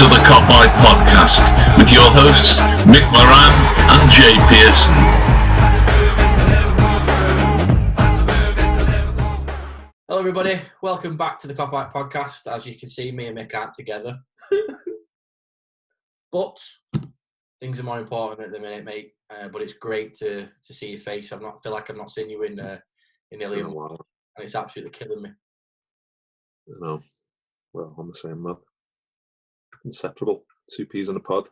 to the Kopite podcast with your hosts Mick Moran and Jay Pearson. Hello everybody, welcome back to the Kopite podcast. As you can see, me and Mick aren't together. But things are more important at the minute, mate. But it's great to see your face. Feel like I've not seen you in nearly a while, and it's absolutely killing me. No, well, I'm the same man. Inseparable, 2 peas in a pod.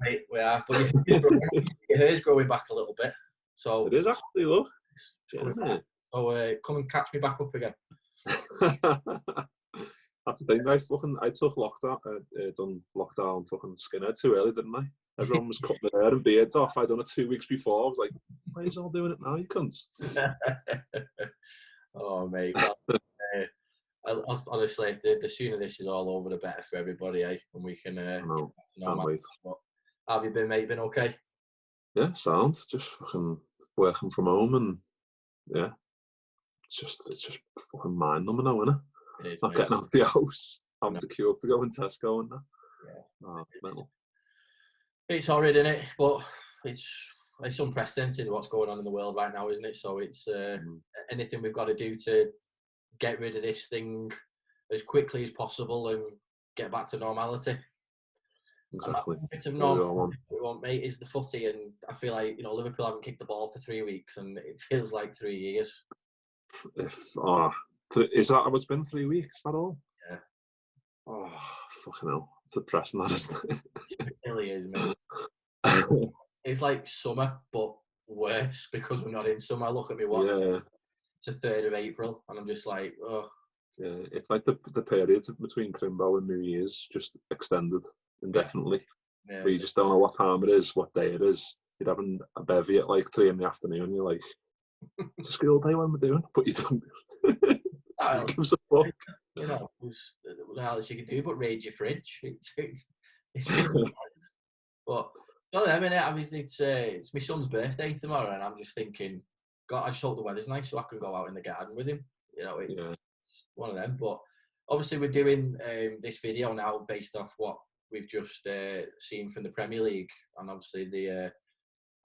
Mate, we are, but your hair's growing back a little bit. So it is actually, look. So come and catch me back up again. That's the thing. I took lockdown, done lockdown, fucking skinhead too early, didn't I? Everyone was cutting their hair and beards off. I'd done it 2 weeks before. I was like, why are you all doing it now, you cunts? Oh, mate. Well, honestly, the sooner this is all over, the better for everybody, eh? And we can can't wait. How have you been, mate? Been okay? Yeah, sound. Just fucking working from home, and yeah, it's just fucking mind numbing now, isn't it? It is, Not mate. getting out of the house, having to queue up to go in Tesco and that. Yeah. Mental. It's horrid, isn't it? But it's unprecedented what's going on in the world right now, isn't it? So it's anything we've got to do to get rid of this thing as quickly as possible and get back to normality. Exactly. And that bit of normality we want, mate, is the footy, and I feel like Liverpool haven't kicked the ball for 3 weeks, and it feels like 3 years. Is that how it's been? 3 weeks? Is that all? Yeah. Oh, fucking hell. It's depressing, that, isn't it? It really is, mate. It's like summer, but worse because we're not in summer. Look at me watch. Yeah. It's the 3rd of April, and I'm just like, oh. Yeah, it's like the period between Crimbo and New Year's just extended indefinitely. Yeah. Where you just don't know what time it is, what day it is. You're having a bevy at like 3 p.m. and you're like, it's a school day when we're doing, but you don't. It gives a fuck. There's nothing else you can do but raid your fridge. It's but no, I mean, it's my son's birthday tomorrow, and I'm just thinking, God, I just hope the weather's nice so I can go out in the garden with him. It's one of them. But obviously, we're doing this video now based off what we've just seen from the Premier League, and obviously they've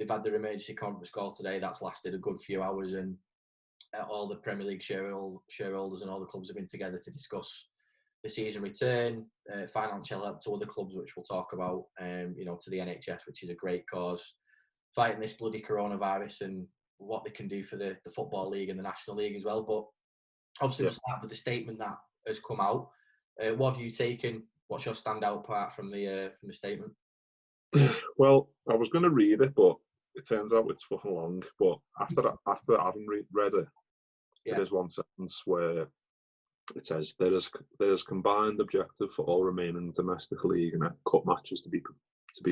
had their emergency conference call today. That's lasted a good few hours, and all the Premier League shareholders and all the clubs have been together to discuss the season return, financial help to other clubs, which we'll talk about, to the NHS, which is a great cause, fighting this bloody coronavirus and what they can do for the Football League and the National League as well. But obviously, we'll start with the statement that has come out. What have you taken? What's your standout part from the statement? Well, I was going to read it, but it turns out it's fucking long. But after having read it, there is one sentence where it says there is combined objective for all remaining domestic league and cup matches to be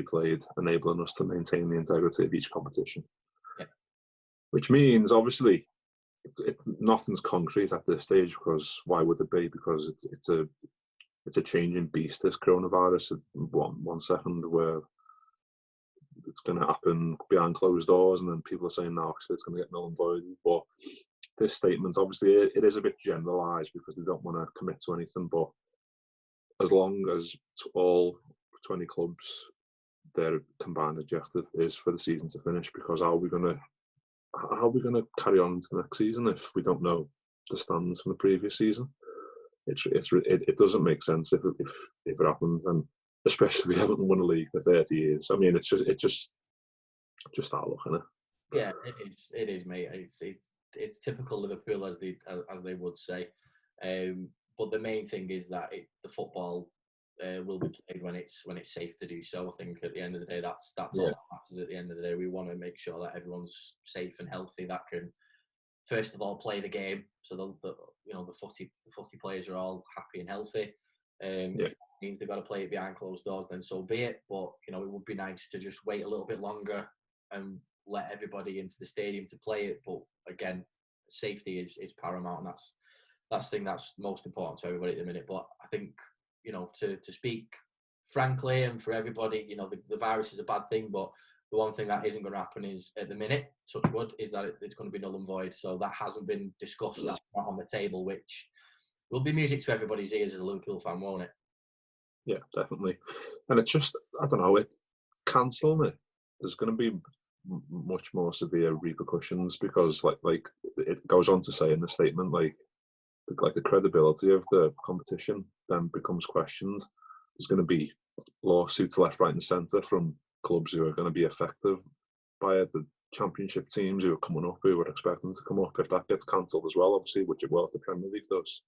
played, enabling us to maintain the integrity of each competition. Yeah. Which means, obviously, nothing's concrete at this stage, because why would it be? Because it's a changing beast, this coronavirus. One second where it's going to happen behind closed doors, and then people are saying, no, actually it's going to get null and void. But this statement, obviously, it is a bit generalised because they don't want to commit to anything. But as long as all 20 clubs, their combined objective is for the season to finish, because how are we going to carry on into the next season if we don't know the stands from the previous season? It doesn't make sense if it happens, and especially we haven't won a league for 30 years. I mean, it's just that look, isn't it? Yeah, it is, mate. It's typical Liverpool, as they would say. But the main thing is that the football will be played when it's safe to do so. I think at the end of the day, that's all that matters. At the end of the day, we want to make sure that everyone's safe and healthy. That can, first of all, play the game, so the footy players are all happy and healthy. If that means they've got to play it behind closed doors, then so be it. But it would be nice to just wait a little bit longer and let everybody into the stadium to play it. But again, safety is paramount, and that's the thing that's most important to everybody at the minute. But I think to speak frankly and for everybody, the virus is a bad thing, but the one thing that isn't going to happen is, at the minute, touch wood, is that it's going to be null and void. So that hasn't been discussed. That's not on the table, which will be music to everybody's ears as a Liverpool fan, won't it? Yeah, definitely. And it's just, I don't know, cancelling it, there's going to be much more severe repercussions because, like it goes on to say in the statement, like the credibility of the competition then becomes questioned. There's going to be lawsuits left, right, and centre from clubs who are going to be affected by it. The championship teams who are coming up, who are expecting to come up, if that gets cancelled as well, obviously, which it will if the Premier League does.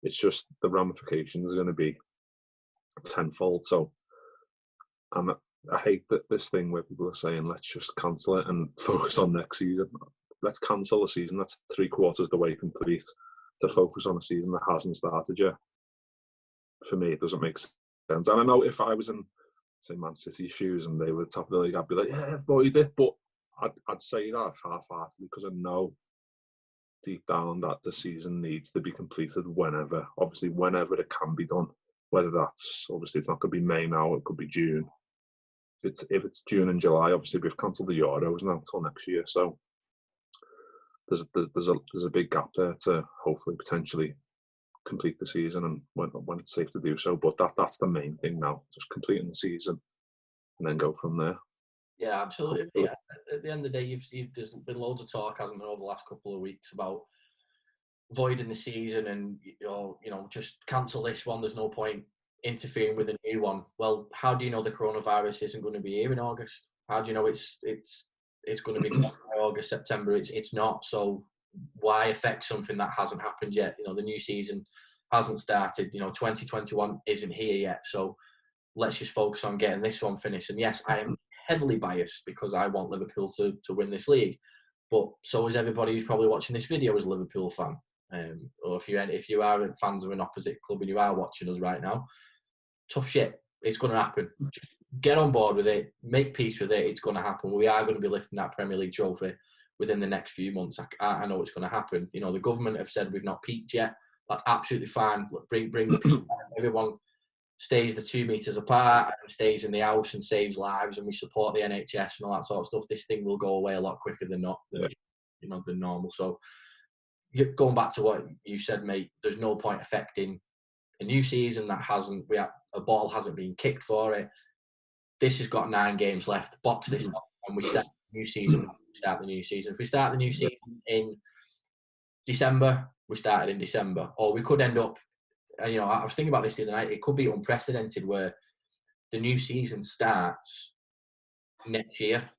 It's just the ramifications are going to be tenfold. So, I hate that this thing where people are saying, let's just cancel it and focus on next season. Let's cancel a season that's 3/4 of the way complete to focus on a season that hasn't started yet. For me, it doesn't make sense. And I know if I was in, say, Man City's shoes and they were top of the league, I'd be like, yeah, avoid it. But I'd say that half-heartedly because I know deep down that the season needs to be completed whenever. Obviously, whenever it can be done. Whether that's, obviously, it's not going to be May now, it could be June. If it's June and July, obviously we've cancelled the Euros now until next year, so there's a big gap there to hopefully potentially complete the season and when it's safe to do so. But that's the main thing now, just completing the season and then go from there. Yeah, absolutely. Yeah. At the end of the day, there's been loads of talk, hasn't there, over the last couple of weeks about voiding the season and just cancel this one. There's no point interfering with a new one. Well, how do you know the coronavirus isn't going to be here in August? How do you know it's going to be August, September? It's not. So why affect something that hasn't happened yet? The new season hasn't started. 2021 isn't here yet. So let's just focus on getting this one finished. And yes, I am heavily biased because I want Liverpool to win this league. But so is everybody who's probably watching this video as a Liverpool fan. Or if you are fans of an opposite club and you are watching us right now, tough shit. It's going to happen. Just get on board with it. Make peace with it. It's going to happen. We are going to be lifting that Premier League trophy within the next few months. I know it's going to happen. The government have said we've not peaked yet. That's absolutely fine. Bring the peak. Everyone stays the 2 meters apart and stays in the house and saves lives, and we support the NHS and all that sort of stuff. This thing will go away a lot quicker than than normal. So going back to what you said, mate, there's no point affecting a new season that a ball hasn't been kicked for it. This has got 9 games left. Box this up and we start the new season. If we start the new season in December, we started in December. Or we could end up, I was thinking about this the other night, it could be unprecedented where the new season starts next year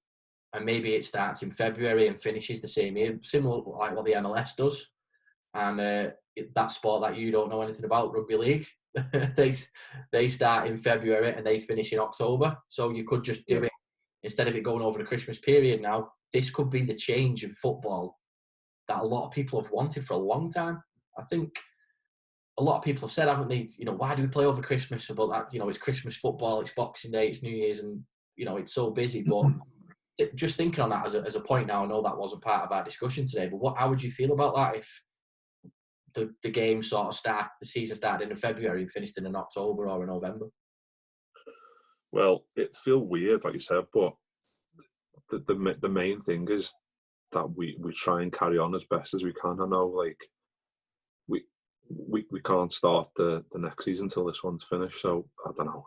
and maybe it starts in February and finishes the same year, similar like what the MLS does. And that sport that you don't know anything about, rugby league, they start in February and they finish in October. So you could just do it instead of it going over the Christmas period now. This could be the change in football that a lot of people have wanted for a long time. I think a lot of people have said, haven't they, why do we play over Christmas? About that, it's Christmas football, it's Boxing Day, it's New Year's, and, it's so busy. But just thinking on that as a point now, I know that wasn't part of our discussion today, but how would you feel about that if the game sort of the season started in February and finished in October or in November? Well, it feels weird, like you said, but the main thing is that we try and carry on as best as we can. I know, like, we can't start the next season until this one's finished, so I don't know.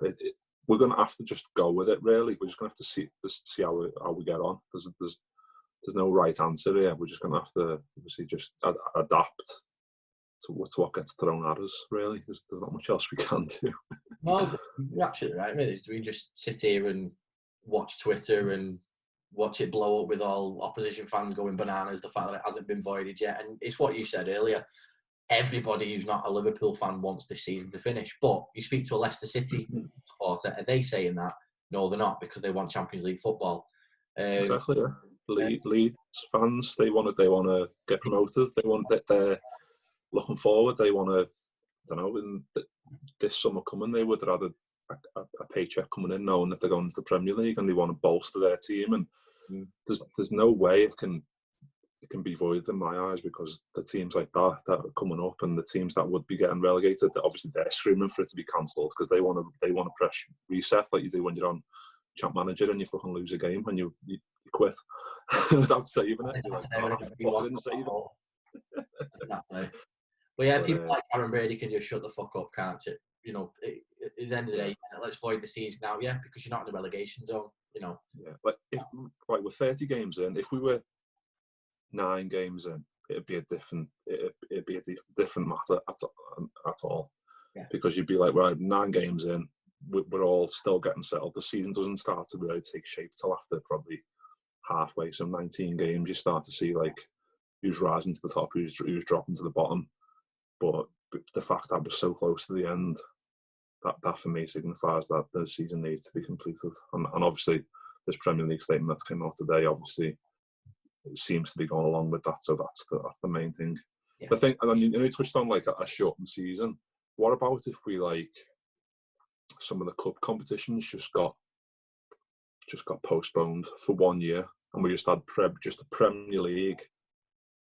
We're going to have to just go with it, really. We're just going to have to see how we get on. There's no right answer here. We're just going to have to obviously just adapt to what gets thrown at us, really. There's not much else we can do. Well, you're absolutely right, mate. We just sit here and watch Twitter and watch it blow up with all opposition fans going bananas, the fact that it hasn't been voided yet. And it's what you said earlier. Everybody who's not a Liverpool fan wants this season to finish. But you speak to a Leicester City supporter, are they saying that? No, they're not, because they want Champions League football. Exactly, yeah. Leeds fans, they want to get promoted. They're looking forward. They want to, I don't know, in this summer coming, they would rather a paycheck coming in knowing that they're going to the Premier League and they want to bolster their team. And there's no way it can be voided in my eyes, because the teams like that are coming up and the teams that would be getting relegated, obviously they're screaming for it to be cancelled because they want to press reset like you do when you're on Champ Manager and you fucking lose a game and you quit without saving it. I didn't save it. Exactly. But yeah, people like Aaron Brady can just shut the fuck up, can't you? the end of the day, let's void the season now, because you're not in the relegation zone, Yeah, but if we're 30 games in, if we were 9 games in, it'd be a different matter at all. Yeah. Because you'd be like, right, 9 games in, we're all still getting settled. The season doesn't start to really take shape till after probably halfway. So 19 games, you start to see like who's rising to the top, who's dropping to the bottom. But the fact that we're so close to the end, that for me signifies that the season needs to be completed. And obviously, this Premier League statement that's came out today, obviously, it seems to be going along with that. So that's the main thing. Yeah. The thing, and then you touched on like a shortened season. What about if we like some of the cup competitions just got postponed for 1 year, and we just had just a Premier League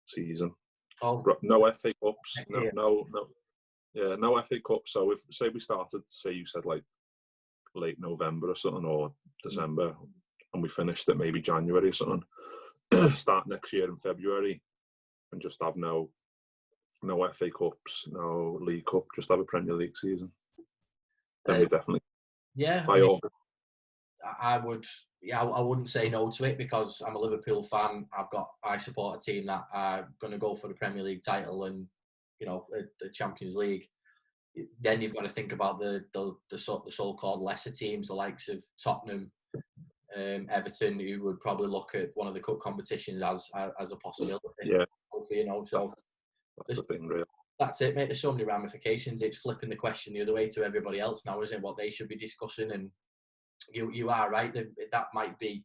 season? Oh, no FA Cups, yeah. no FA Cup. So if say we started, say you said like late November or something, or December, and we finished at maybe January or something, start next year in February, and just have no FA Cups, no League Cup, just have a Premier League season. Then we definitely I would. Yeah, I wouldn't say no to it because I'm a Liverpool fan. I support a team that are going to go for the Premier League title and the Champions League. Then you've got to think about the so-called lesser teams, the likes of Tottenham, Everton, who would probably look at one of the cup competitions as a possibility. Yeah, so that's the thing, really. That's it, mate. There's so many ramifications. It's flipping the question the other way to everybody else now, isn't it? What they should be discussing, and you are right. That might be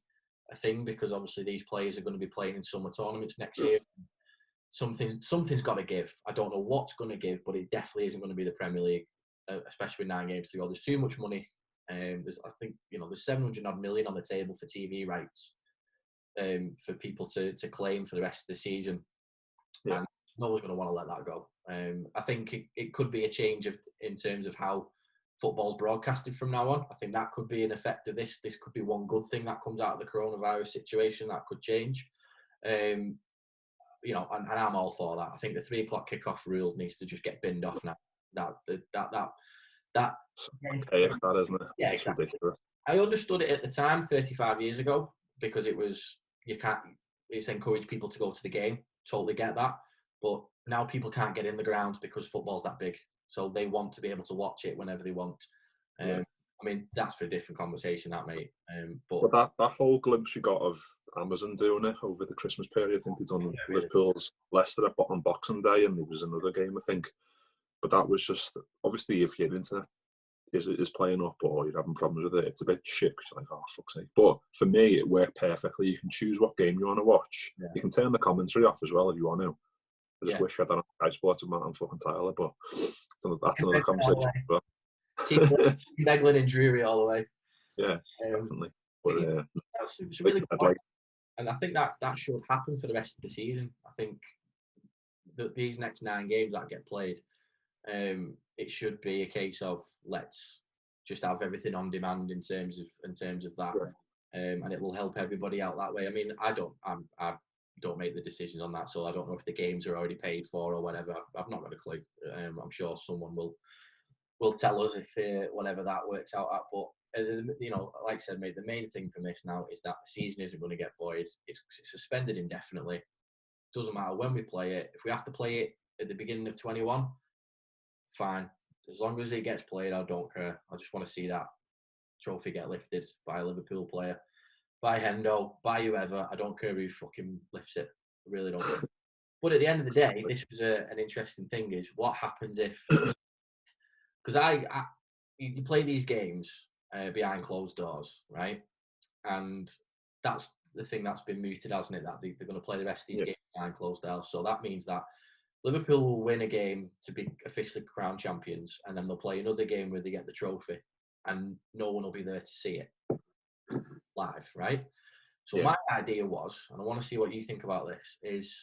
a thing because obviously these players are going to be playing in summer tournaments next year. Something's got to give. I don't know what's going to give, but it definitely isn't going to be the Premier League, especially with 9 games to go. There's too much money. There's 700 odd million on the table for TV rights for people to claim for the rest of the season. Yeah. And no one's going to want to let that go. I think it could be a change in terms of how football's broadcasted from now on. I think that could be an effect of this. This could be one good thing that comes out of the coronavirus situation that could change. And I'm all for that. I think the 3 o'clock kickoff rule needs to just get binned off now. Chaos, that isn't it? Yeah, it's exactly. ridiculous. I understood it at the time, 35 years ago, because it's encouraged people to go to the game. Totally get that. But now people can't get in the ground because football's that big. So they want to be able to watch it whenever they want. Yeah. I mean, that's for a different conversation, that, mate. But that whole glimpse we got of Amazon doing it over the Christmas period, I think they'd done Liverpool's Leicester on Boxing Day, and there was another game, I think. But that was just, obviously, if your internet is playing up or you're having problems with it, it's a bit shit because you're like, oh, fuck's sake. But for me, it worked perfectly. You can choose what game you want to watch. Yeah. You can turn the commentary off as well if you want to. I just wish I had Sky Sports with Matt and fucking Tyler, but that's another conversation. Team Beglin and Drury all the way. Yeah, definitely. But it's really good. And I think that should happen for the rest of the season. I think that these next 9 games that get played, it should be a case of let's just have everything on demand in terms of that, right. And it will help everybody out that way. I mean, I don't make the decisions on that, so I don't know if the games are already paid for or whatever. I've not got a clue. I'm sure someone will tell us if whatever that works out at. But like I said, mate, the main thing from this now is that the season isn't going to get void. It's suspended indefinitely. Doesn't matter when we play it. If we have to play it at the beginning of 21, fine. As long as it gets played, I don't care. I just want to see that trophy get lifted by a Liverpool player, by Hendo, by whoever. I don't care who fucking lifts it. I really don't care. But at the end of the day, this was an interesting thing: is what happens if? Because you play these games behind closed doors, right? And that's the thing that's been mooted, hasn't it? That they're going to play the rest of these games behind closed doors. So that means that Liverpool will win a game to be officially crowned champions, and then they'll play another game where they get the trophy, and no one will be there to see it live, right? So my idea was, and I want to see what you think about this, is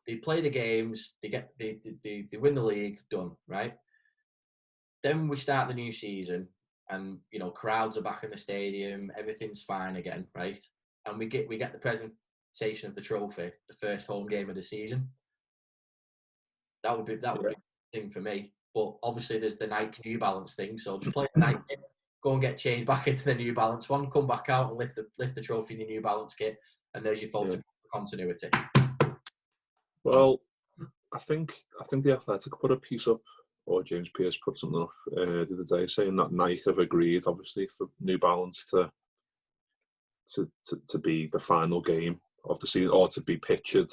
they play the games, they win the league, done, right? Then we start the new season, and crowds are back in the stadium, everything's fine again, right? And we get the presentation of the trophy, the first home game of the season. That would be the thing for me. but obviously there's the Nike New Balance thing. So just play the Nike kit, go and get changed back into the New Balance one, come back out and lift the trophy in your New Balance kit, and there's your photograph continuity. Well, I think the Athletic put a piece up, or James Pearce put something up the other day saying that Nike have agreed, obviously, for New Balance to be the final game of the season, or to be pictured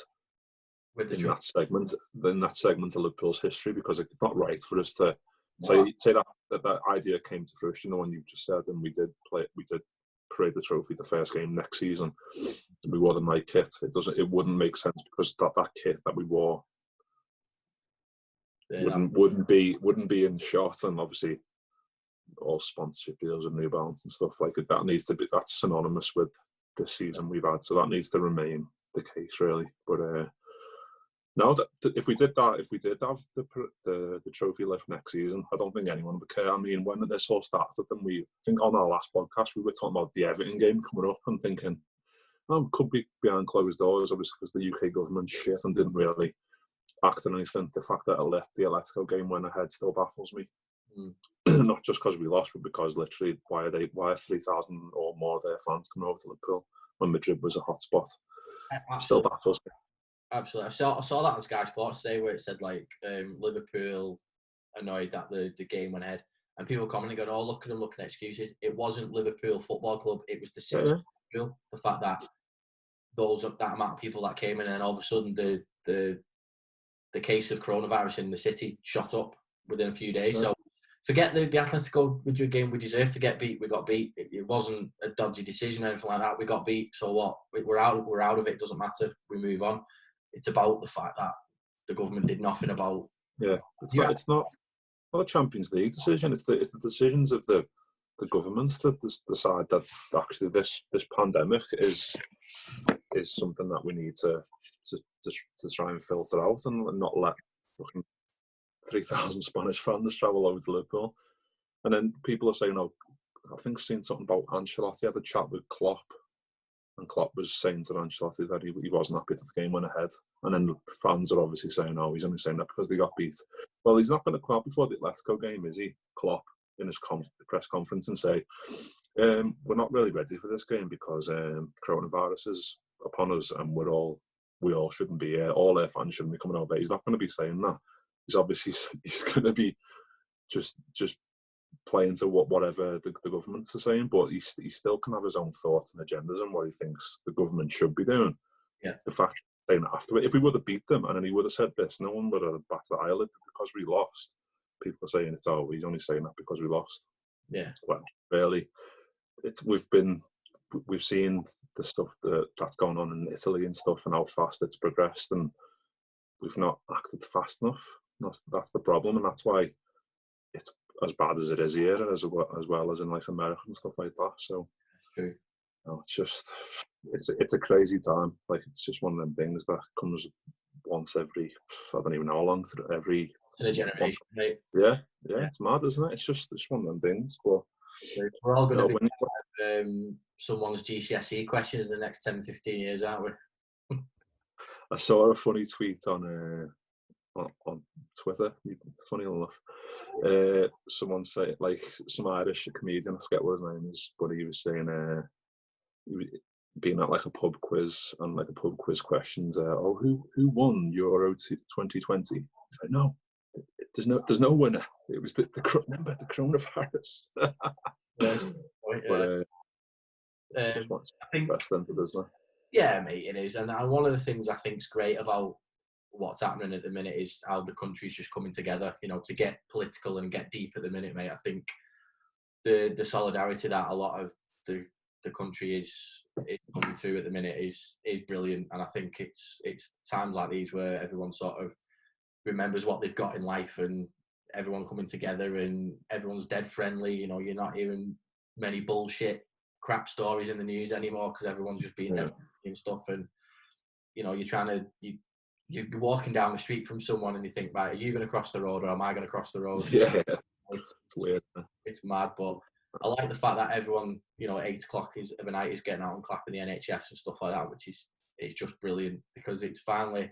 in that segment of Liverpool's history, because it's not right for us to say that idea came to fruition, the one you've just said, and we did parade the trophy the first game next season. We wore the Nike kit. It wouldn't make sense, because that kit that we wore wouldn't be in shot, and obviously all sponsorship deals with New Balance and stuff like it. That's synonymous with the season we've had, so that needs to remain the case, really. But no, if we did have the trophy lift next season, I don't think anyone would care. I mean, when this all started, then I think on our last podcast we were talking about the Everton game coming up and thinking, it could be behind closed doors, obviously, because the UK government shit and didn't really act on anything. The fact that the Atletico game went ahead still baffles me. Not just because we lost, but because literally why are 3,000 or more of their fans coming over to Liverpool when Madrid was a hotspot? Still baffles me. Absolutely. I saw that on Sky Sports today, where it said Liverpool annoyed that the game went ahead, and people commenting going, "Oh, look at them looking at excuses." It wasn't Liverpool Football Club; it was the city of Liverpool. The fact that that amount of people that came in, and all of a sudden the case of coronavirus in the city shot up within a few days. So forget the Atletico Madrid game. We deserved to get beat. We got beat. It wasn't a dodgy decision or anything like that. We got beat. So what? We're out. We're out of it. Doesn't matter. We move on. It's about the fact that the government did nothing about. Yeah, it's not a Champions League decision. It's the decisions of the governments that decide that actually this pandemic is something that we need to try and filter out and not let fucking 3,000 Spanish fans travel over to Liverpool. And then people are saying, I think seeing something about Ancelotti had a chat with Klopp, and Klopp was saying to Ancelotti that he wasn't happy that the game went ahead. And then the fans are obviously saying, he's only saying that because they got beat. Well, he's not going to come out before the Atletico game, is he, Klopp, in his press conference and say, we're not really ready for this game because coronavirus is upon us and we all shouldn't be here. All our fans shouldn't be coming over. He's not going to be saying that. He's going to be just playing to whatever the governments are saying, but he still can have his own thoughts and agendas on what he thinks the government should be doing. Yeah. The fact saying that afterward, if we would have beat them and then he would have said this, no one would have batted the eyelid because we lost. People are saying he's only saying that because we lost. Yeah. Well, really, we've seen the stuff that's going on in Italy and stuff, and how fast it's progressed, and we've not acted fast enough. That's the problem, and that's why it's as bad as it is here, as well as in like America and stuff like that. So, true. It's a crazy time. Like, it's just one of them things that comes once every, I don't even know how long, every generation, right? Yeah, it's mad, isn't it? It's just one of them things. But we're all going to be someone's GCSE questions in the next 10, 15 years, aren't we? I saw a funny tweet on Twitter, funny enough. Someone said, like, some Irish comedian, I forget what his name is, but he was saying, being at like a pub quiz, and like a pub quiz questions, who won Euro 2020? He's like, no, there's no winner. It was remember the coronavirus. I think best into this now. Yeah, mate, it is. And one of the things I think is great about what's happening at the minute is how the country's just coming together, to get political and get deep at the minute, mate. I think the solidarity that a lot of the country is coming through at the minute is brilliant. And I think it's times like these where everyone sort of remembers what they've got in life, and everyone coming together, and everyone's dead friendly. You're not hearing many bullshit crap stories in the news anymore because everyone's just being dead and stuff. And you're walking down the street from someone and you think, right, are you going to cross the road or am I going to cross the road? Yeah, it's weird. It's mad, but I like the fact that everyone, at 8 o'clock of the night is getting out and clapping the NHS and stuff like that, which is, it's just brilliant, because it's finally,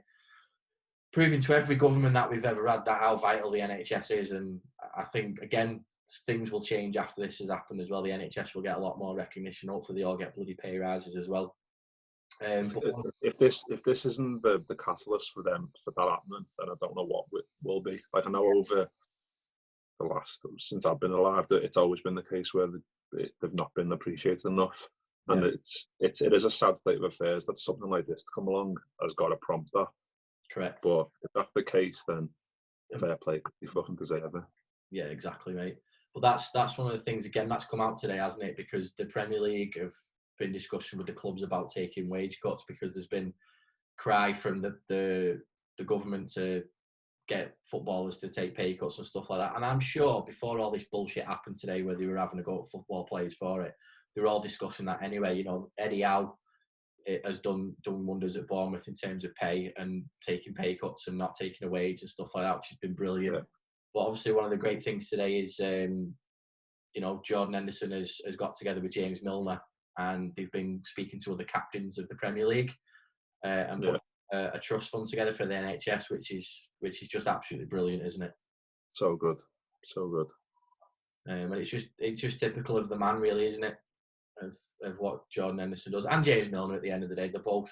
proving to every government that we've ever had that how vital the NHS is. And I think, again, things will change after this has happened as well. The NHS will get a lot more recognition. Hopefully they all get bloody pay rises as well. If this isn't the catalyst for them for that happening, then I don't know what will be. Like, I know over the last, since I've been alive, that it's always been the case where they've not been appreciated enough, and it is a sad state of affairs that something like this to come along has got to prompt that. Correct. But if that's the case, then fair play, you fucking deserve it. Yeah, exactly, mate. But that's one of the things, again, that's come out today, hasn't it? Because the Premier League have been discussing with the clubs about taking wage cuts, because there's been cry from the government to get footballers to take pay cuts and stuff like that. And I'm sure before all this bullshit happened today, where they were having to go at football players for it, they were all discussing that anyway. You know, Eddie Howe has done wonders at Bournemouth in terms of pay and taking pay cuts and not taking a wage and stuff like that, which has been brilliant. Yeah. But obviously one of the great things today is, you know, Jordan Henderson has got together with James Milner, and they've been speaking to other captains of the Premier League and put a trust fund together for the NHS, which is just absolutely brilliant, isn't it? So good, so good. And it's just typical of the man, really, isn't it? Of what Jordan Henderson does, and James Milner. At the end of the day, they're both.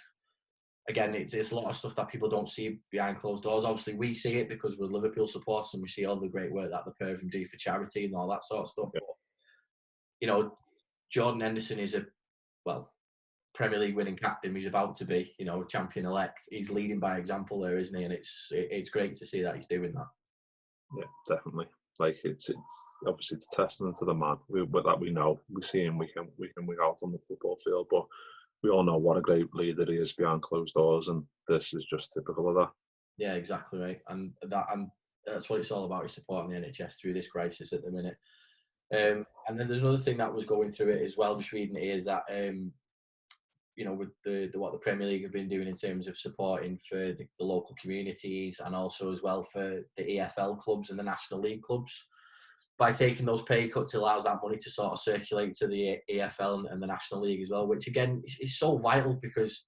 Again, it's a lot of stuff that people don't see behind closed doors. Obviously, we see it because we're Liverpool supporters and we see all the great work that the pair of them do for charity and all that sort of stuff. Yeah. But, you know, Jordan Henderson is Premier League winning captain. He's about to be, you know, champion-elect. He's leading by example there, isn't he? And it's great to see that he's doing that. Yeah, definitely. Like, it's obviously it's a testament to the man that we know. We see him week in, week out on the football field, but we all know what a great leader he is behind closed doors, and this is just typical of that. Yeah, exactly right. And that's what it's all about, is supporting the NHS through this crisis at the minute. And then there's another thing that was going through it as well, just reading it, is that you know, with what the Premier League have been doing in terms of supporting for the local communities, and also as well for the EFL clubs and the National League clubs. By taking those pay cuts, it allows that money to sort of circulate to the EFL and the National League as well, which again is so vital, because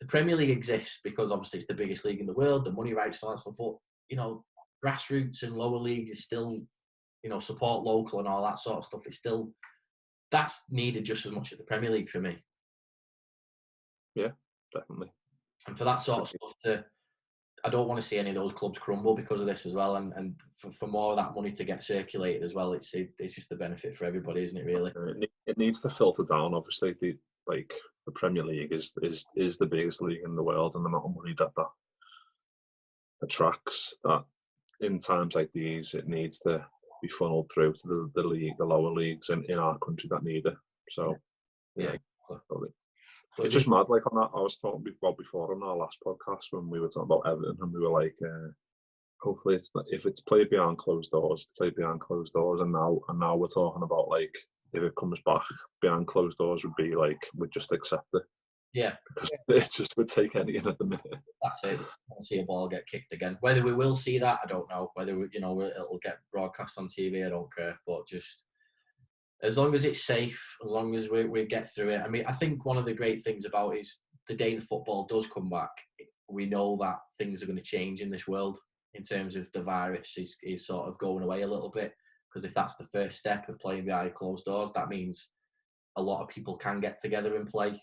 the Premier League exists because obviously it's the biggest league in the world, the money rights and all that stuff, but, you know, grassroots and lower leagues is still, you know, support local and all that sort of stuff. That's needed just as much as the Premier League for me. Yeah, definitely. And for that sort of stuff I don't want to see any of those clubs crumble because of this as well. And for more of that money to get circulated as well, it's just a benefit for everybody, isn't it, really? It needs to filter down, obviously. The Premier League is the biggest league in the world, and the amount of money that attracts, that in times like these, it needs to be funneled through to the lower leagues in our country that need it. So, yeah. Exactly. It's just mad. Like, on that, I was talking before on our last podcast when we were talking about Everton, and we were like, hopefully, if it's played behind closed doors, it's played behind closed doors. And now we're talking about, like, if it comes back behind closed doors, would be like, we'd just accept it. Yeah, because it just would take anything at the minute. That's it. I want to see a ball get kicked again. Whether we will see that, I don't know. Whether it'll get broadcast on TV, I don't care. But just as long as it's safe, as long as we get through it. I mean, I think one of the great things about it is the day the football does come back, we know that things are going to change in this world in terms of the virus is sort of going away a little bit. Because if that's the first step of playing behind closed doors, that means a lot of people can get together and play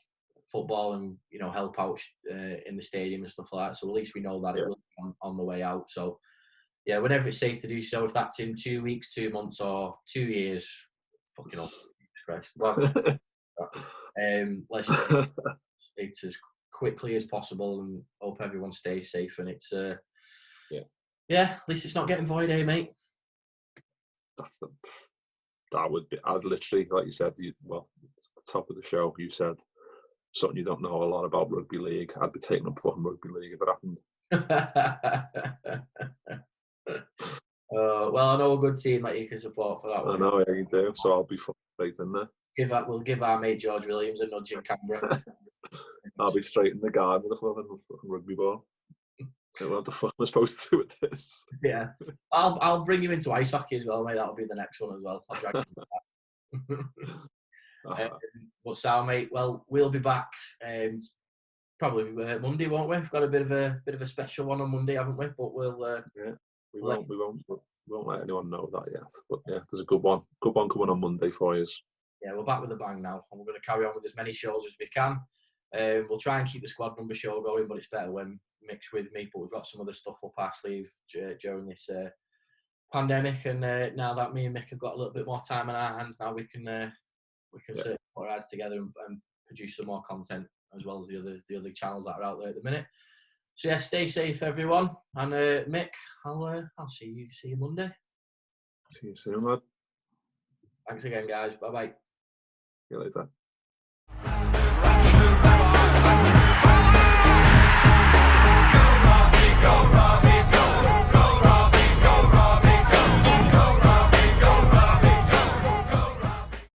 football and, you know, help out in the stadium and stuff like that. So at least we know that it will be on the way out. So, yeah, whenever it's safe to do so, if that's in 2 weeks, 2 months, or 2 years, fucking hell, Christ. Let's just it's as quickly as possible and hope everyone stays safe. And it's at least it's not getting void, mate. That would be. I'd literally, like you said, it's the top of the show. You said something you don't know a lot about rugby league. I'd be taking up fucking rugby league if it happened. Well, I know a good team that you can support for that one. I know, yeah, you do. So I'll be straight in there. We'll give our mate George Williams a nudge in Canberra. I'll be straight in the garden with a fucking rugby ball. What the fuck am I supposed to do with this? Yeah, I'll bring you into ice hockey as well, mate. That'll be the next one as well. I'll drag you into that. But Sal, mate, well, we'll be back probably Monday, won't we? We've got a bit of a special one on Monday, haven't we? But we'll we won't let anyone know that yet. But yeah, there's a good one coming on Monday for you. Yeah, we're back with a bang now, and we're going to carry on with as many shows as we can. We'll try and keep the squad number show going, but it's better when Mick's with me. But we've got some other stuff up our sleeve during this pandemic, and now that me and Mick have got a little bit more time on our hands, now we can certainly put our heads together and produce some more content, as well as the other channels that are out there at the minute. So yeah, stay safe, everyone, and Mick, I'll see you Monday. See you soon, lad. Thanks again, guys. Bye bye. See you later.